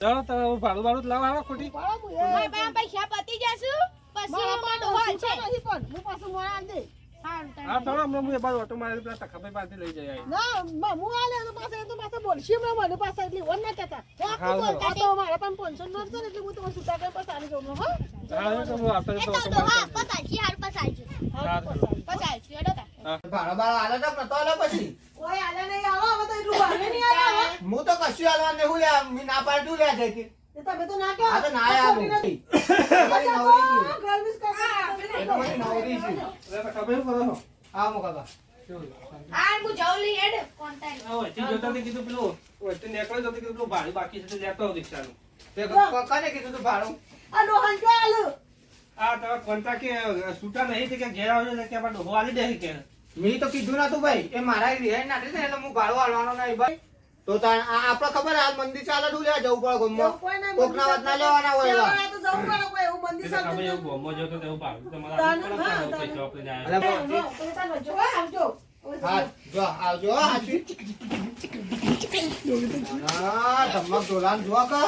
ચાલો તો ભાડું ભાડું લાવ આવે ખોટી પૈસા પતી જશે પછી મારો હોય છે નહીં પણ હું પાછું મોડા આલ દે હા ચાલો હમણાં હું એ બાજુ ઓટો મારી પેલા તખાભાઈ પાસે લઈ જઈ આવી ના હું આલે તો પાસે બોલશી મને પાસે એટલી વન ના કહેતા આ તો મારા પણ 500 નોટ છે ને એટલે હું તો સુતા કઈ પાસે આલી જાઉં હો હા તો હું આપણે તો ઓટો મારી પસાઈ હાર પસાઈ પસાઈ એડો ભાડા બાળા આલે તો નતો આલે પછી કોઈ આલે નહીં આવો હવે તો એટલું ભાડે નહીં આવે હું તો કશું આલવા નહીં હું લ્યા મી ના પાડું લ્યા જાય કે તમે તો ના કહો આ તો ના આવું ઘર મિસ એ તો મને નવરી છે તખાભાઈ કરો છો હા મો કાકા આ હું જવલી હેડ કોન્ટેક્ટ વચ્ચે જોતા તે કીધું પેલું વચ્ચે નીકળ્યો તો કીધું પેલું ભાડું બાકી છે તો લેતો આવ રિક્ષાનું તે કાકાને કીધું તું ભાડું આ રોહન જો આલો આ તમે કોન્ટા કે છૂટા નહીં તે કે ઘેર આવજો કે આપણે ડોહો આલી દે કે મી તો કીધું ના તું ભાઈ એ મારા રિહાઈ ના એટલે હું ભાડું આલવાનો નહીં ભાઈ તો આપણે ખબર આ મંદિર ચાલે તું લેવા જવું પડે ગમમાં કોકના વાત ના લેવાના હોય એવા તો જવું પડે કોઈ એવું મંદિર ખબર સાથે એવું ગોમો જો તો એવું ભાડું તમારા પૈસા આપણે જાય અરે આવજો હા જો આવજો હાચી હા ધમક ઢોલાન જો કે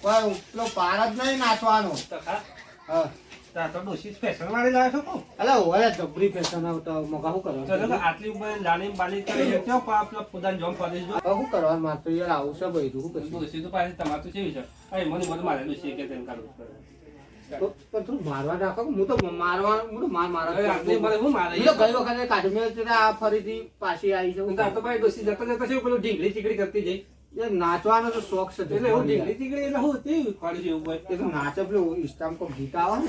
કોઈ ઉપલો પાર જ નહીં નાચવાનો તખા હા તા તો ડોસી સ્પેશિયલ વાળી લાવ્યો છો કો અલે ઓય જબરી ફેશન આવતો મગા શું તો કરવા આટલી ઉપર જાણી બાલી કરી ક્યાં પાપલા ખુદાન જોમ પાડી જો શું કરવા માર તો યાર આવું છે ભાઈ તું શું કરી ડોસી તો પાસે તમાર તો કેવી છે અરે મને મારે ડોસી કે તેમ કરું પણ તું મારવા રાખો હું તો મારવા હું તો મારા આટલી મારે હું મારે હું તો ગઈ વખતે કાશ્મીર આ ફરીથી પાછી આવી છે તો તો ભાઈ ડોસી જતા જતા છે પેલું ઢીંગલી ચીકડી કરતી જઈ એ નાચવાનો તો શોખ છે એટલે હું ઢીંગલી ચીકડી એટલે હું તે કાઢી જેવું ભાઈ એ તો નાચે પેલું ઇસ્ટામ કો ગીત આવે ને